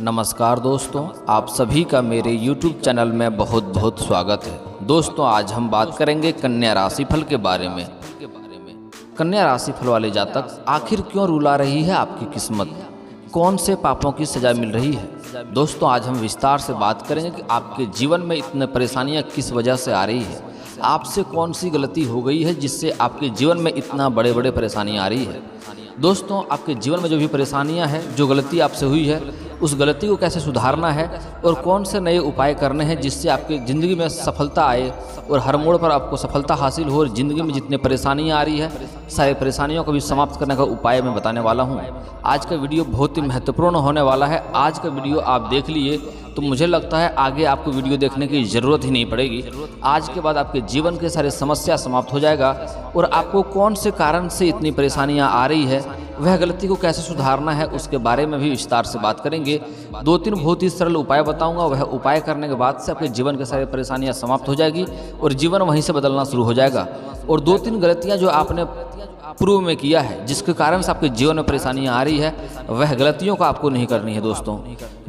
नमस्कार दोस्तों, आप सभी का मेरे YouTube चैनल में बहुत बहुत स्वागत है। दोस्तों, आज हम बात करेंगे कन्या राशिफल के बारे में। कन्या राशिफल वाले जातक, आखिर क्यों रुला रही है आपकी किस्मत? कौन से पापों की सजा मिल रही है? दोस्तों, आज हम विस्तार से बात करेंगे कि आपके जीवन में इतने परेशानियां किस वजह से आ रही है। आपसे कौन सी गलती हो गई है जिससे आपके जीवन में इतना बड़े बड़े परेशानियां आ रही है। दोस्तों, आपके जीवन में जो भी परेशानियां हैं, जो गलती आपसे हुई है, उस गलती को कैसे सुधारना है और कौन से नए उपाय करने हैं जिससे आपकी ज़िंदगी में सफलता आए और हर मोड़ पर आपको सफलता हासिल हो और ज़िंदगी में जितने परेशानियां आ रही है, सारी परेशानियों को भी समाप्त करने का उपाय मैं बताने वाला हूं। आज का वीडियो बहुत ही महत्वपूर्ण होने वाला है। आज का वीडियो आप देख लिए तो मुझे लगता है आगे आपको वीडियो देखने की ज़रूरत ही नहीं पड़ेगी। आज के बाद आपके जीवन के सारे समस्या समाप्त हो जाएगा और आपको कौन से कारण से इतनी परेशानियां आ रही है, वह गलती को कैसे सुधारना है, उसके बारे में भी विस्तार से बात करेंगे। 2-3 बहुत ही सरल उपाय बताऊंगा। वह उपाय करने के बाद से आपके जीवन के सारी परेशानियां समाप्त हो जाएगी और जीवन वहीं से बदलना शुरू हो जाएगा। और 2-3 गलतियां जो आपने पूर्व में किया है, जिसके कारण से आपके जीवन में परेशानियां आ रही है, वह गलतियों को आपको नहीं करनी है।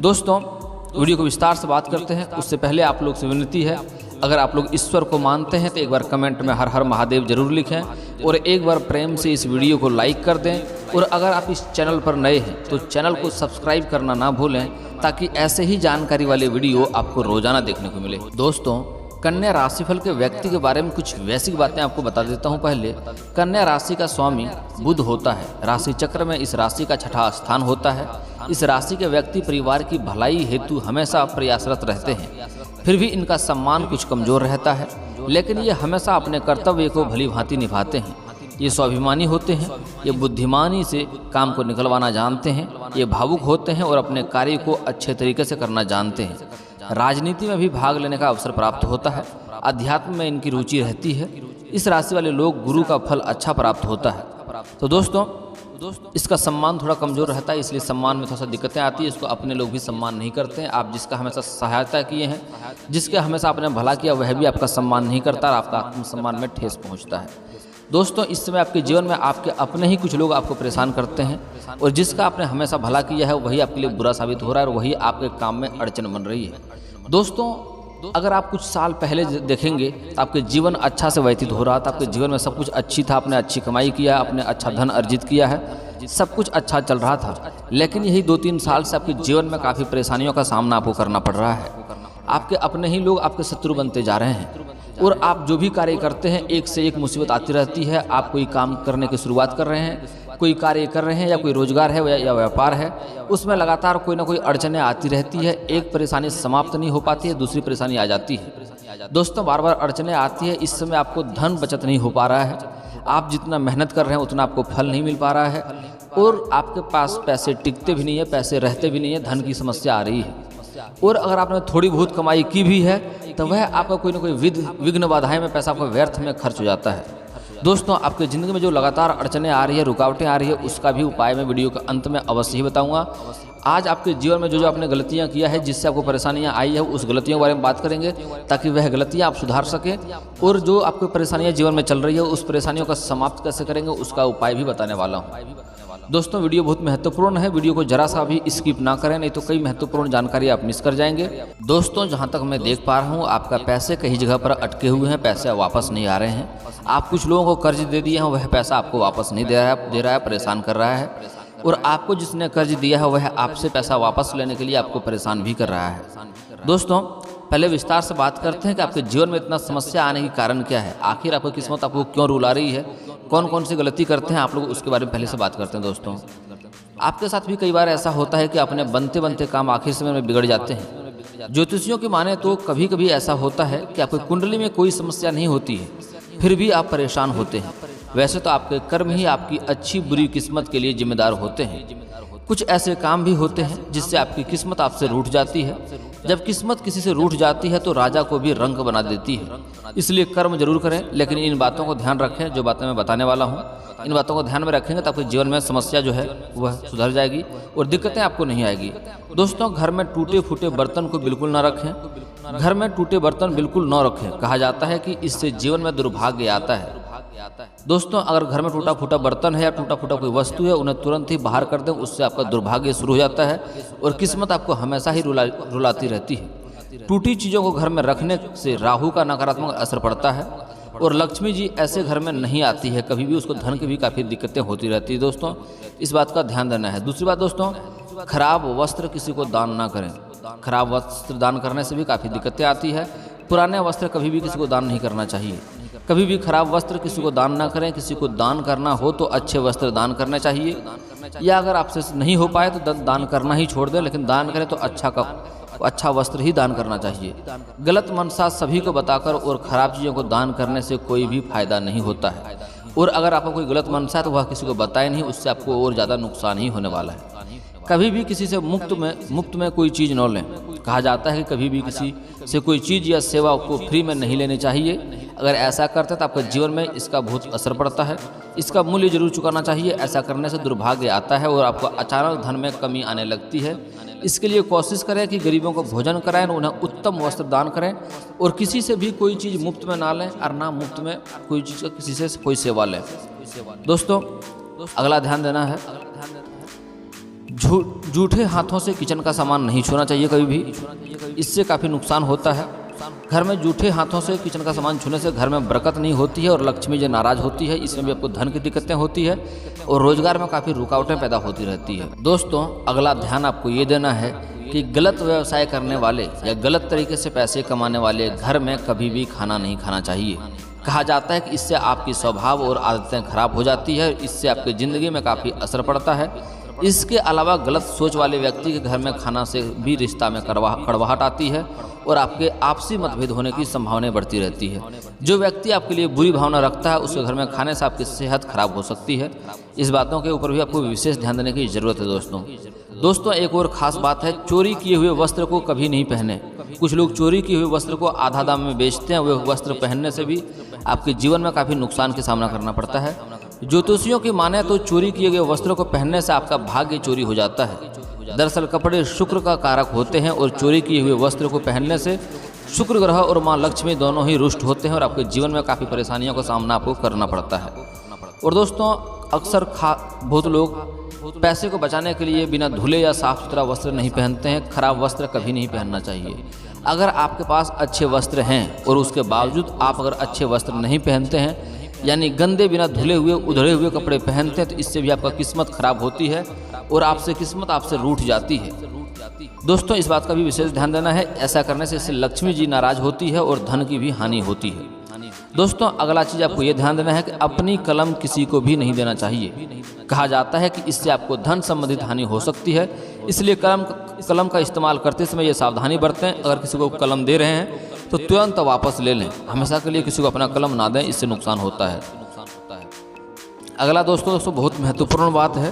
दोस्तों वीडियो को विस्तार से बात करते हैं। उससे पहले आप लोग से विनती है, अगर आप लोग ईश्वर को मानते हैं तो एक बार कमेंट में हर हर महादेव जरूर लिखें और एक बार प्रेम से इस वीडियो को लाइक कर दें। और अगर आप इस चैनल पर नए हैं तो चैनल को सब्सक्राइब करना ना भूलें, ताकि ऐसे ही जानकारी वाले वीडियो आपको रोजाना देखने को मिले। दोस्तों, कन्या राशिफल के व्यक्ति के बारे में कुछ बेसिक बातें आपको बता देता हूं। पहले, कन्या राशि का स्वामी बुध होता है। राशि चक्र में इस राशि का 6ठा स्थान होता है। इस राशि के व्यक्ति परिवार की भलाई हेतु हमेशा प्रयासरत रहते हैं। फिर भी इनका सम्मान कुछ कमजोर रहता है, लेकिन ये हमेशा अपने कर्तव्य को भली भांति निभाते हैं। ये स्वाभिमानी होते हैं, ये बुद्धिमानी से काम को निकलवाना जानते हैं, ये भावुक होते हैं और अपने कार्य को अच्छे तरीके से करना जानते हैं। राजनीति में भी भाग लेने का अवसर प्राप्त होता है। अध्यात्म में इनकी रुचि रहती है। इस राशि वाले लोग गुरु का फल अच्छा प्राप्त होता है। तो दोस्तों, इसका सम्मान थोड़ा कमजोर रहता है, इसलिए सम्मान में थोड़ा सा दिक्कतें आती है। इसको अपने लोग भी सम्मान नहीं करते हैं। आप जिसका हमेशा सहायता किए हैं, जिसके हमेशा आपने भला किया, वह भी आपका सम्मान नहीं करता और आपका आत्मसम्मान में ठेस पहुंचता है। दोस्तों, इस समय आपके जीवन में आपके अपने ही कुछ लोग आपको परेशान करते हैं और जिसका आपने हमेशा भला किया है वही आपके लिए बुरा साबित हो रहा है और वही आपके काम में अड़चन बन रही है। दोस्तों, अगर आप कुछ साल पहले देखेंगे तो आपके जीवन अच्छा से व्यतीत हो रहा था। आपके जीवन में सब कुछ अच्छी था, आपने अच्छी कमाई किया, आपने अच्छा धन अर्जित किया है, सब कुछ अच्छा चल रहा था। लेकिन यही 2-3 साल से आपके जीवन में काफ़ी परेशानियों का सामना आपको करना पड़ रहा है। आपके अपने ही लोग आपके शत्रु बनते जा रहे हैं और आप जो भी कार्य करते हैं, एक से एक मुसीबत आती रहती है। आप कोई काम करने की शुरुआत कर रहे हैं, कोई कार्य कर रहे हैं या कोई रोजगार है या व्यापार है, उसमें लगातार कोई ना कोई अड़चनें आती रहती है। एक परेशानी समाप्त नहीं हो पाती है, दूसरी परेशानी आ जाती है। दोस्तों, बार बार अड़चनें आती है। इस समय आपको धन बचत नहीं हो पा रहा है। आप जितना मेहनत कर रहे हैं उतना आपको फल नहीं मिल पा रहा है और आपके पास पैसे टिकते भी नहीं है, पैसे रहते भी नहीं है, धन की समस्या आ रही है। और अगर आपने थोड़ी बहुत कमाई की भी है तो वह आपका कोई ना कोई विघ्न बाधाएं में पैसा आपका व्यर्थ में खर्च हो जाता है। दोस्तों, आपकी ज़िंदगी में जो लगातार अड़चनें आ रही है, रुकावटें आ रही है, उसका भी उपाय मैं वीडियो के अंत में अवश्य ही बताऊंगा। आज आपके जीवन में जो जो आपने गलतियां किया है, जिससे आपको परेशानियां आई है, उस गलतियों के बारे में बात करेंगे ताकि वह गलतियां आप सुधार सकें। और जो आपको परेशानियां जीवन में चल रही है, उस परेशानियों का समाप्त कैसे करेंगे, उसका उपाय भी बताने वाला हूँ। दोस्तों, वीडियो बहुत महत्वपूर्ण है। वीडियो को जरा सा भी स्किप ना करें, नहीं तो कई महत्वपूर्ण जानकारी आप मिस कर जाएंगे। दोस्तों, जहां तक मैं देख पा रहा हूं, आपका पैसे कहीं जगह पर अटके हुए हैं, पैसे वापस नहीं आ रहे हैं। आप कुछ लोगों को कर्ज दे दिए हैं, वह पैसा आपको वापस नहीं दे रहा है, परेशान कर रहा है। और आपको जिसने कर्ज दिया है वह आपसे पैसा वापस लेने के लिए आपको परेशान भी कर रहा है। दोस्तों, पहले विस्तार से बात करते हैं कि आपके जीवन में इतना समस्या आने के कारण क्या है, आखिर आपकी किस्मत आपको क्यों रुला रही है, कौन कौन सी गलती करते हैं आप लोग, उसके बारे में पहले से बात करते हैं। दोस्तों, आपके साथ भी कई बार ऐसा होता है कि अपने बनते बनते काम आखिर समय में बिगड़ जाते हैं। ज्योतिषियों की माने तो कभी कभी ऐसा होता है कि आपकी कुंडली में कोई समस्या नहीं होती है, फिर भी आप परेशान होते हैं। वैसे तो आपके कर्म ही आपकी अच्छी बुरी किस्मत के लिए जिम्मेदार होते हैं। कुछ ऐसे काम भी होते हैं जिससे आपकी किस्मत आपसे रूठ जाती है। जब किस्मत किसी से रूठ जाती है तो राजा को भी रंक बना देती है। इसलिए कर्म जरूर करें, लेकिन इन बातों को ध्यान रखें। जो बातें मैं बताने वाला हूँ, इन बातों को ध्यान में रखेंगे तो आपके जीवन में समस्या जो है वह सुधर जाएगी और दिक्कतें आपको नहीं आएगी। दोस्तों, घर में टूटे फूटे बर्तन को बिल्कुल ना रखें। घर में टूटे बर्तन बिल्कुल न रखें। कहा जाता है कि इससे जीवन में दुर्भाग्य आता है। दोस्तों, अगर घर में टूटा फूटा बर्तन है या टूटा फूटा कोई वस्तु है, उन्हें तुरंत ही बाहर कर दें, उससे आपका दुर्भाग्य शुरू हो जाता है और किस्मत आपको हमेशा ही रुलाती रहती है। टूटी चीज़ों को घर में रखने से राहु का नकारात्मक असर पड़ता है और लक्ष्मी जी ऐसे घर में नहीं आती है कभी भी, उसको धन की भी काफ़ी दिक्कतें होती रहती है। दोस्तों, इस बात का ध्यान देना है। दूसरी बात दोस्तों, खराब वस्त्र किसी को दान ना करें। खराब वस्त्र दान करने से भी काफ़ी दिक्कतें आती है। पुराने वस्त्र कभी भी किसी को दान नहीं करना चाहिए। कभी भी खराब वस्त्र किसी को दान ना करें। किसी को दान करना हो तो अच्छे वस्त्र दान करने चाहिए, या अगर आपसे नहीं हो पाए तो दान करना ही छोड़ दें, लेकिन दान करें तो अच्छा वस्त्र ही दान करना चाहिए। गलत मनसा सभी को बताकर और ख़राब चीज़ों को दान करने से कोई भी फायदा नहीं होता है, और अगर आपको कोई गलत मनसा है तो वह किसी को बताए नहीं, उससे आपको और ज़्यादा नुकसान ही होने वाला है। कभी भी किसी से मुफ्त में कोई चीज़ न लें। कहा जाता है कि कभी भी किसी से कोई चीज़ या सेवा को फ्री में नहीं लेनी चाहिए। अगर ऐसा करते हैं तो आपके जीवन में इसका बहुत असर पड़ता है। इसका मूल्य जरूर चुकाना चाहिए। ऐसा करने से दुर्भाग्य आता है और आपको अचानक धन में कमी आने लगती है। इसके लिए कोशिश करें कि गरीबों को भोजन कराएं, उन्हें उत्तम वस्त्र दान करें और किसी से भी कोई चीज़ मुफ्त में ना लें और ना मुफ्त में कोई चीज़ का किसी से कोई सेवा लें। दोस्तों, अगला ध्यान देना है, जूठे हाथों से किचन का सामान नहीं छूना चाहिए कभी भी, इससे काफ़ी नुकसान होता है। घर में जूठे हाथों से किचन का सामान छूने से घर में बरकत नहीं होती है और लक्ष्मी जी नाराज होती है। इसमें भी आपको धन की दिक्कतें होती है और रोजगार में काफ़ी रुकावटें पैदा होती रहती है। दोस्तों, अगला ध्यान आपको ये देना है कि गलत व्यवसाय करने वाले या गलत तरीके से पैसे कमाने वाले घर में कभी भी खाना नहीं खाना चाहिए। कहा जाता है कि इससे आपकी स्वभाव और आदतें खराब हो जाती है, इससे आपकी ज़िंदगी में काफ़ी असर पड़ता है। इसके अलावा गलत सोच वाले व्यक्ति के घर में खाना से भी रिश्ता में कड़वाहट आती है और आपके आपसी मतभेद होने की संभावना बढ़ती रहती है। जो व्यक्ति आपके लिए बुरी भावना रखता है उसके घर में खाने से आपकी सेहत खराब हो सकती है। इस बातों के ऊपर भी आपको विशेष ध्यान देने की जरूरत है। दोस्तों, एक और ख़ास बात है, चोरी किए हुए वस्त्र को कभी नहीं पहने। कुछ लोग चोरी किए हुए वस्त्र को आधा दाम में बेचते हैं। वे वस्त्र पहनने से भी आपके जीवन में काफ़ी नुकसान का सामना करना पड़ता है। ज्योतिषियों की माने तो चोरी किए गए वस्त्रों को पहनने से आपका भाग्य चोरी हो जाता है। दरअसल कपड़े शुक्र का कारक होते हैं और चोरी किए हुए वस्त्र को पहनने से शुक्र ग्रह और माँ लक्ष्मी दोनों ही रुष्ट होते हैं और आपके जीवन में काफ़ी परेशानियों का सामना आपको करना पड़ता है। और दोस्तों, अक्सर बहुत लोग पैसे को बचाने के लिए बिना धुले या साफ सुथरा वस्त्र नहीं पहनते हैं। खराब वस्त्र कभी नहीं पहनना चाहिए। अगर आपके पास अच्छे वस्त्र हैं और उसके बावजूद आप अगर अच्छे वस्त्र नहीं पहनते हैं, यानी गंदे बिना धुले हुए उधड़े हुए कपड़े पहनते हैं, तो इससे भी आपका किस्मत खराब होती है और किस्मत आपसे रूठ जाती है। दोस्तों, इस बात का भी विशेष ध्यान देना है। ऐसा करने से इससे लक्ष्मी जी नाराज होती है और धन की भी हानि होती है। दोस्तों, अगला चीज़ आपको ये ध्यान देना है कि अपनी कलम किसी को भी नहीं देना चाहिए। कहा जाता है कि इससे आपको धन संबंधित हानि हो सकती है, इसलिए कलम का इस्तेमाल करते समय ये सावधानी बरतें। अगर किसी को कलम दे रहे हैं तो तुरंत वापस ले लें। हमेशा के लिए किसी को अपना कलम ना दें, इससे नुकसान होता है। अगला दोस्तों बहुत महत्वपूर्ण बात है।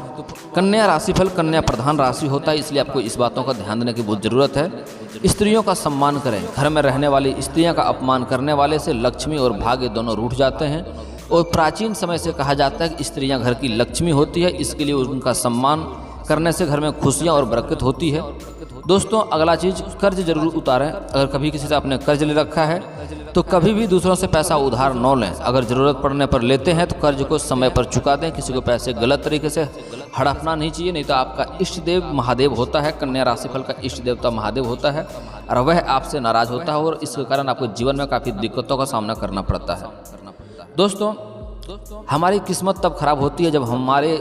कन्या राशिफल कन्या प्रधान राशि होता है, इसलिए आपको इस बातों का ध्यान देने की बहुत ज़रूरत है। स्त्रियों का सम्मान करें। घर में रहने वाली स्त्रियों का अपमान करने वाले से लक्ष्मी और भाग्य दोनों रूठ जाते हैं और प्राचीन समय से कहा जाता है कि स्त्रियां घर की लक्ष्मी होती है, इसके लिए उनका सम्मान करने से घर में खुशियां और बरकत होती है। दोस्तों, अगला चीज़, कर्ज जरूर उतारें। अगर कभी किसी से आपने कर्ज ले रखा है तो कभी भी दूसरों से पैसा उधार न लें। अगर ज़रूरत पड़ने पर लेते हैं तो कर्ज को समय पर चुका दें। किसी को पैसे गलत तरीके से हड़पना नहीं चाहिए, नहीं तो आपका इष्ट देव महादेव होता है। कन्या राशिफल का इष्ट देवता महादेव होता है और वह आपसे नाराज होता है और इसके कारण आपको जीवन में काफ़ी दिक्कतों का सामना करना पड़ता है। दोस्तों, हमारी किस्मत तब खराब होती है जब हमारे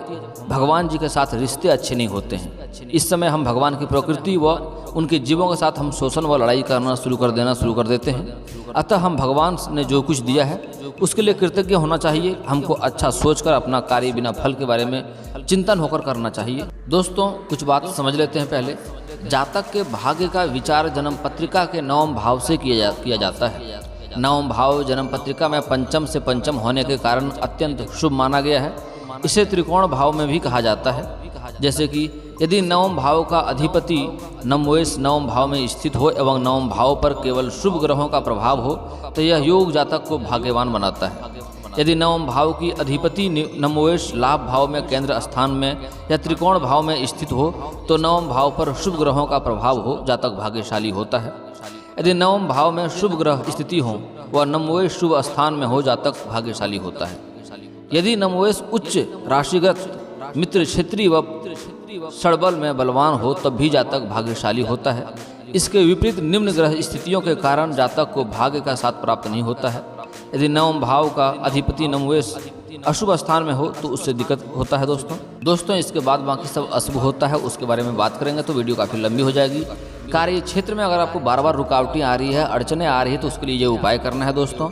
भगवान जी के साथ रिश्ते अच्छे नहीं होते हैं। इस समय हम भगवान की प्रकृति व उनके जीवों के साथ हम शोषण व लड़ाई करना शुरू कर देते हैं। अतः हम भगवान ने जो कुछ दिया है उसके लिए कृतज्ञ होना चाहिए। हमको अच्छा सोचकर अपना कार्य बिना फल के बारे में चिंतन होकर करना चाहिए। दोस्तों, कुछ बात समझ लेते हैं पहले। जातक के भाग्य का विचार जन्म पत्रिका के 9वें भाव से किया जाता है। 9वां भाव जन्म पत्रिका में पंचम से पंचम होने के कारण अत्यंत शुभ माना गया है। इसे त्रिकोण भाव में भी कहा जाता है। जैसे कि यदि 9वें भाव का अधिपति नवमेश 9वें भाव में स्थित हो एवं 9वें भाव पर केवल शुभ ग्रहों का प्रभाव हो तो यह योग जातक को भाग्यवान बनाता है। यदि 9वें भाव की अधिपति नवमेश लाभ भाव में केंद्र स्थान में या त्रिकोण भाव में स्थित हो तो 9वें भाव पर शुभ ग्रहों का प्रभाव हो जातक भाग्यशाली होता है। यदि 9वें भाव में शुभ ग्रह स्थिति हो व नवमेश शुभ स्थान में हो जातक भाग्यशाली होता है। यदि नमोवेश उच्च राशिगत मित्र क्षेत्रीय व षडबल में बलवान हो तब भी जातक भाग्यशाली होता है। इसके विपरीत निम्न ग्रह स्थितियों के कारण जातक को भाग्य का साथ प्राप्त नहीं होता है। यदि नवम भाव का अधिपति नमोवेश अशुभ स्थान में हो तो उससे दिक्कत होता है। दोस्तों इसके बाद बाकी सब अशुभ होता है, उसके बारे में बात करेंगे तो वीडियो काफ़ी लंबी हो जाएगी। कार्य क्षेत्र में अगर आपको बार बार रुकावटें आ रही है, अड़चने आ रही है, तो उसके लिए ये उपाय करना है। दोस्तों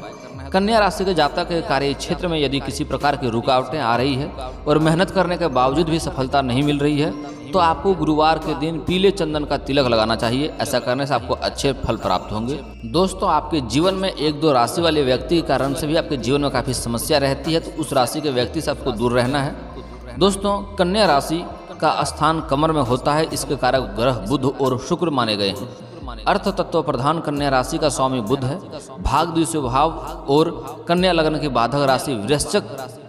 कन्या राशि के जातक के कार्य क्षेत्र में यदि किसी प्रकार की रुकावटें आ रही है और मेहनत करने के बावजूद भी सफलता नहीं मिल रही है तो आपको गुरुवार के दिन पीले चंदन का तिलक लगाना चाहिए। ऐसा करने से आपको अच्छे फल प्राप्त होंगे। दोस्तों आपके जीवन में एक दो राशि वाले व्यक्ति के कारण से भी आपके जीवन में काफ़ी समस्या रहती है, तो उस राशि के व्यक्ति से आपको दूर रहना है। दोस्तों कन्या राशि का स्थान कमर में होता है, इसके कारक ग्रह बुध और शुक्र माने गए हैं। अर्थ तत्व प्रधान कन्या राशि का स्वामी बुध है। भाग द्वितीय भाव और कन्या लग्न की बाधक राशि वृश्चिक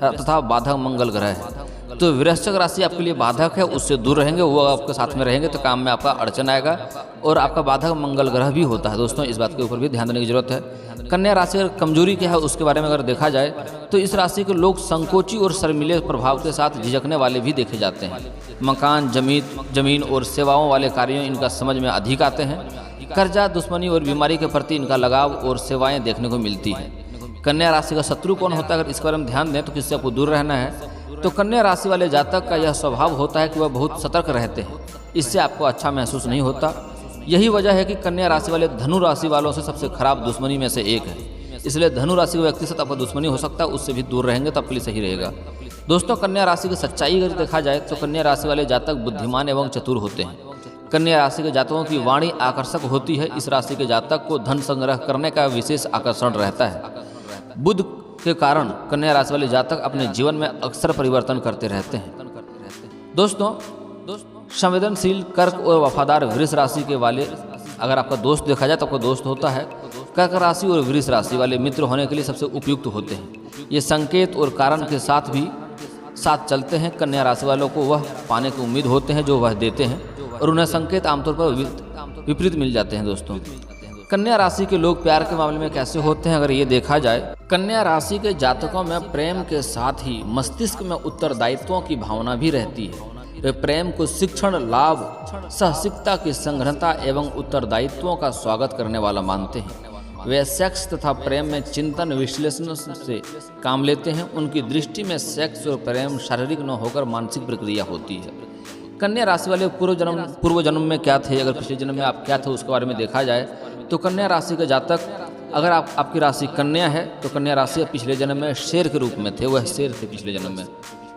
तथा बाधक मंगल ग्रह है। तो वृश्चिक राशि आपके लिए बाधक है, उससे दूर रहेंगे, वो आपके साथ में रहेंगे तो काम में आपका अड़चन आएगा। और आपका बाधक मंगल ग्रह भी होता है। दोस्तों इस बात के ऊपर भी ध्यान देने की जरूरत है। कन्या राशि की कमजोरी क्या है उसके बारे में अगर देखा जाए तो इस राशि के लोग संकोची और शर्मीले प्रभाव के साथ झिझकने वाले भी देखे जाते हैं। मकान जमीन और सेवाओं वाले कार्यों इनका समझ में अधिक आते हैं। कर्जा दुश्मनी और बीमारी के प्रति इनका लगाव और सेवाएं देखने को मिलती है। कन्या राशि का शत्रु कौन होता है अगर इसके बारे में ध्यान दें तो किससे आपको दूर रहना है। तो कन्या राशि वाले जातक का यह स्वभाव होता है कि वह बहुत सतर्क रहते हैं, इससे आपको अच्छा महसूस नहीं होता। यही वजह है कि कन्या राशि वाले धनु राशि वालों से सबसे खराब दुश्मनी में से एक है। इसलिए धनु राशि के व्यक्ति से आपका दुश्मनी हो सकता है, उससे भी दूर रहेंगे तो आपके लिए सही रहेगा। दोस्तों कन्या राशि की सच्चाई अगर देखा जाए तो कन्या राशि वाले जातक बुद्धिमान एवं चतुर होते हैं। कन्या राशि के जातकों की वाणी आकर्षक होती है। इस राशि के जातक को धन संग्रह करने का विशेष आकर्षण रहता है। बुध के कारण कन्या राशि वाले जातक अपने जीवन में अक्सर परिवर्तन करते रहते हैं। दोस्तों संवेदनशील कर्क और वफादार वृष राशि के वाले अगर आपका दोस्त देखा जाए तो आपका दोस्त होता है। कर्क राशि और वृष राशि वाले मित्र होने के लिए सबसे उपयुक्त होते हैं। ये संकेत और कारण के साथ भी साथ चलते हैं। कन्या राशि वालों को वह पाने की उम्मीद होते हैं जो वह देते हैं और उन्हें संकेत आमतौर पर विपरीत मिल जाते हैं। दोस्तों कन्या राशि के लोग प्यार के मामले में कैसे होते हैं अगर ये देखा जाए, कन्या राशि के जातकों में प्रेम के साथ ही मस्तिष्क में उत्तरदायित्वों की भावना भी रहती है। वे प्रेम को शिक्षण, लाभ, साहसिकता की संग्रहता एवं उत्तरदायित्वों का स्वागत करने वाला मानते हैं। वे सेक्स तथा प्रेम में चिंतन विश्लेषण से काम लेते हैं। उनकी दृष्टि में सेक्स और प्रेम शारीरिक न होकर मानसिक प्रक्रिया होती है। कन्या राशि वाले पूर्व जन्म में क्या थे, अगर पिछले जन्म में आप क्या थे उसके बारे में देखा जाए तो कन्या राशि के जातक अगर आपकी राशि कन्या है तो कन्या राशि पिछले जन्म में शेर के रूप में थे, वह शेर थे पिछले जन्म में।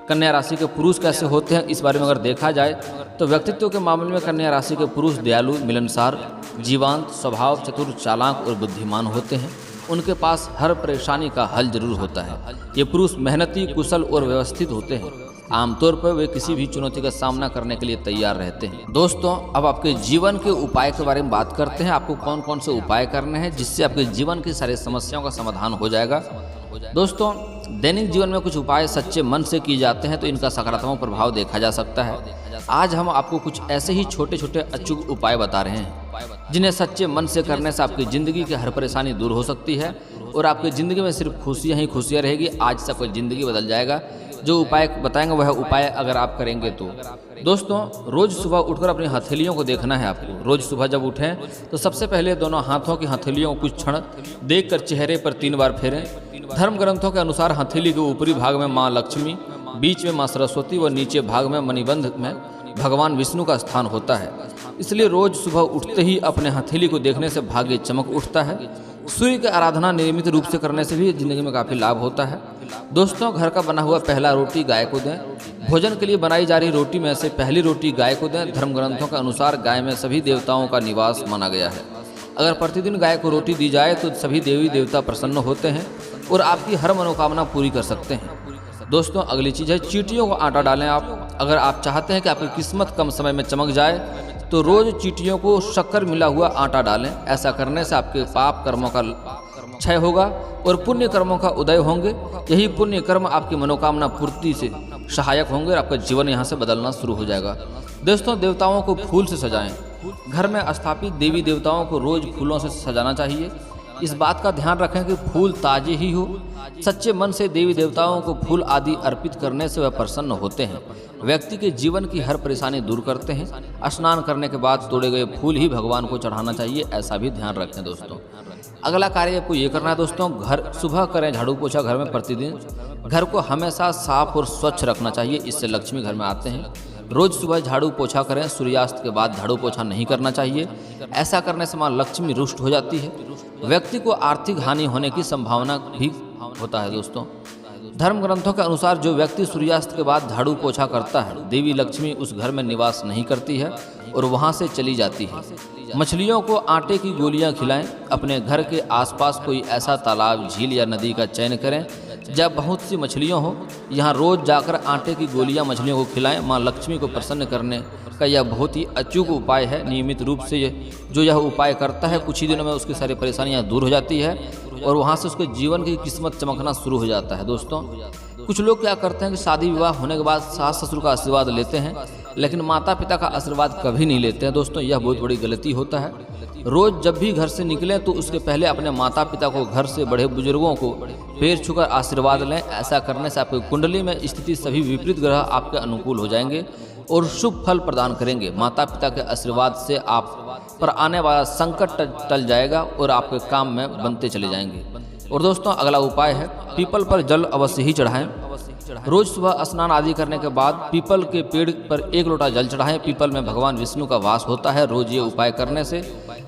कन्या राशि के पुरुष कैसे होते हैं इस बारे में अगर देखा जाए तो व्यक्तित्व के मामले में कन्या राशि के पुरुष दयालु, मिलनसार, जीवंत, स्वभाव, चतुर, चालाक और बुद्धिमान होते हैं। उनके पास हर परेशानी का हल जरूर होता है। ये पुरुष मेहनती, कुशल और व्यवस्थित होते हैं। आमतौर पर वे किसी भी चुनौती का सामना करने के लिए तैयार रहते हैं। दोस्तों अब आपके जीवन के उपाय के बारे में बात करते हैं। आपको कौन कौन से उपाय करने हैं जिससे आपके जीवन की सारी समस्याओं का समाधान हो जाएगा। दोस्तों दैनिक जीवन में कुछ उपाय सच्चे मन से किए जाते हैं तो इनका सकारात्मक प्रभाव देखा जा सकता है। आज हम आपको कुछ ऐसे ही छोटे छोटे अचूक उपाय बता रहे हैं जिन्हें सच्चे मन से करने से आपकी ज़िंदगी की हर परेशानी दूर हो सकती है और आपकी ज़िंदगी में सिर्फ खुशियाँ ही खुशियाँ रहेगी। आज से आपकी ज़िंदगी बदल जाएगा। जो उपाय बताएंगे वह उपाय अगर आप करेंगे तो। दोस्तों रोज़ सुबह उठकर अपनी हथेलियों को देखना है आपको। रोज़ सुबह जब उठें तो सबसे पहले दोनों हाथों की हथेलियों को कुछ क्षण देखकर चेहरे पर 3 बार फेरें। धर्म ग्रंथों के अनुसार हथेली के ऊपरी भाग में माँ लक्ष्मी, बीच में माँ सरस्वती व नीचे भाग में मणिबंध में भगवान विष्णु का स्थान होता है। इसलिए रोज सुबह उठते ही अपने हथेली को देखने से भाग्य चमक उठता है। सूर्य की आराधना नियमित रूप से करने से भी जिंदगी में काफ़ी लाभ होता है। दोस्तों घर का बना हुआ पहला रोटी गाय को दें। भोजन के लिए बनाई जा रही रोटी में से पहली रोटी गाय को दें। धर्म ग्रंथों के अनुसार गाय में सभी देवताओं का निवास माना गया है। अगर प्रतिदिन गाय को रोटी दी जाए तो सभी देवी देवता प्रसन्न होते हैं और आपकी हर मनोकामना पूरी कर सकते हैं। दोस्तों अगली चीज़ है चींटियों को आटा डालें आप। अगर आप चाहते हैं कि आपकी किस्मत कम समय में चमक जाए तो रोज़ चींटियों को शक्कर मिला हुआ आटा डालें। ऐसा करने से आपके पाप कर्मों का क्षय होगा और पुण्य कर्मों का उदय होंगे। यही पुण्य कर्म आपकी मनोकामना पूर्ति से सहायक होंगे और आपका जीवन यहाँ से बदलना शुरू हो जाएगा। दोस्तों देवताओं को फूल से सजाएं। घर में स्थापित देवी देवताओं को रोज फूलों से सजाना चाहिए। इस बात का ध्यान रखें कि फूल ताजे ही हो। सच्चे मन से देवी देवताओं को फूल आदि अर्पित करने से वह प्रसन्न होते हैं, व्यक्ति के जीवन की हर परेशानी दूर करते हैं। स्नान करने के बाद तोड़े गए फूल ही भगवान को चढ़ाना चाहिए, ऐसा भी ध्यान रखें दोस्तों। अगला कार्य आपको ये करना है दोस्तों, घर सुबह करें झाड़ू पोछा घर में प्रतिदिन। घर को हमेशा साफ और स्वच्छ रखना चाहिए, इससे लक्ष्मी घर में आते हैं। रोज सुबह झाड़ू पोछा करें, सूर्यास्त के बाद झाड़ू पोछा नहीं करना चाहिए। ऐसा करने से मां लक्ष्मी रुष्ट हो जाती है, व्यक्ति को आर्थिक हानि होने की संभावना भी होता है दोस्तों। धर्म ग्रंथों के अनुसार जो व्यक्ति सूर्यास्त के बाद झाड़ू पोछा करता है, देवी लक्ष्मी उस घर में निवास नहीं करती है और वहां से चली जाती है। मछलियों को आटे की गोलियां खिलाएं। अपने घर के आसपास कोई ऐसा तालाब, झील या नदी का चयन करें जब बहुत सी मछलियां हो। यहाँ रोज जाकर आटे की गोलियां मछलियों को खिलाएं। माँ लक्ष्मी को प्रसन्न करने का यह बहुत ही अचूक उपाय है। नियमित रूप से जो यह उपाय करता है, कुछ ही दिनों में उसकी सारी परेशानियां दूर हो जाती है और वहाँ से उसके जीवन की किस्मत चमकना शुरू हो जाता है दोस्तों। कुछ लोग क्या करते हैं कि शादी विवाह होने के बाद सास ससुर का आशीर्वाद लेते हैं, लेकिन माता पिता का आशीर्वाद कभी नहीं लेते हैं दोस्तों। यह बहुत बड़ी गलती होता है। रोज जब भी घर से निकलें तो उसके पहले अपने माता पिता को, घर से बड़े बुजुर्गों को पैर छूकर आशीर्वाद लें। ऐसा करने से आपकी कुंडली में स्थिति सभी विपरीत ग्रह आपके अनुकूल हो जाएंगे और शुभ फल प्रदान करेंगे। माता पिता के आशीर्वाद से आप पर आने वाला संकट टल जाएगा और आपके काम में बनते चले जाएंगे। और दोस्तों अगला उपाय है, पीपल पर जल अवश्य ही चढ़ाएं। रोज सुबह स्नान आदि करने के बाद पीपल के पेड़ पर 1 लोटा जल चढ़ाएं। पीपल में भगवान विष्णु का वास होता है। रोज ये उपाय करने से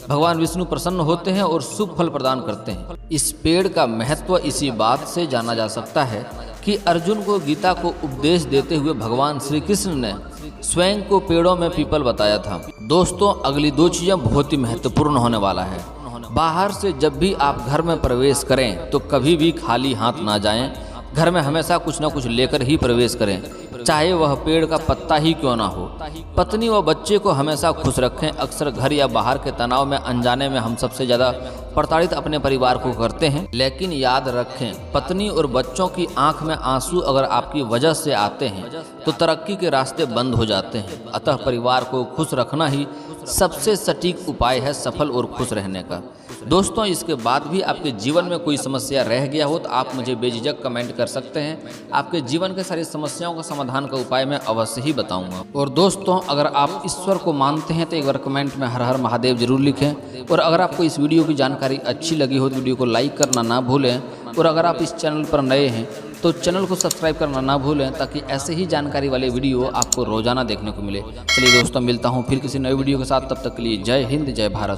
भगवान विष्णु प्रसन्न होते हैं और शुभ फल प्रदान करते हैं। इस पेड़ का महत्व इसी बात से जाना जा सकता है कि अर्जुन को गीता को उपदेश देते हुए भगवान श्री कृष्ण ने स्वयं को पेड़ों में पीपल बताया था। दोस्तों अगली 2 चीजें बहुत ही महत्वपूर्ण होने वाला है। बाहर से जब भी आप घर में प्रवेश करें तो कभी भी खाली हाथ ना जाएं। घर में हमेशा कुछ न कुछ लेकर ही प्रवेश करें, चाहे वह पेड़ का पत्ता ही क्यों ना हो। पत्नी व बच्चे को हमेशा खुश रखें। अक्सर घर या बाहर के तनाव में, अनजाने में हम सबसे ज़्यादा प्रताड़ित अपने परिवार को करते हैं। लेकिन याद रखें, पत्नी और बच्चों की आंख में आंसू अगर आपकी वजह से आते हैं तो तरक्की के रास्ते बंद हो जाते हैं। अतः परिवार को खुश रखना ही सबसे सटीक उपाय है सफल और खुश रहने का। दोस्तों इसके बाद भी आपके जीवन में कोई समस्या रह गया हो तो आप मुझे बेझिझक कमेंट कर सकते हैं। आपके जीवन के सारी समस्याओं का समाधान का उपाय मैं अवश्य ही बताऊंगा। और दोस्तों अगर आप ईश्वर को मानते हैं तो एक बार कमेंट में हर हर महादेव जरूर लिखें। और अगर आपको इस वीडियो की जानकारी अच्छी लगी हो तो वीडियो को लाइक करना ना भूलें। और अगर आप इस चैनल पर नए हैं तो चैनल को सब्सक्राइब करना ना भूलें, ताकि ऐसे ही जानकारी वाले वीडियो आपको रोजाना देखने को मिले। चलिए दोस्तों मिलता हूँ फिर किसी नए वीडियो के साथ, तब तक के लिए जय हिंद जय भारत।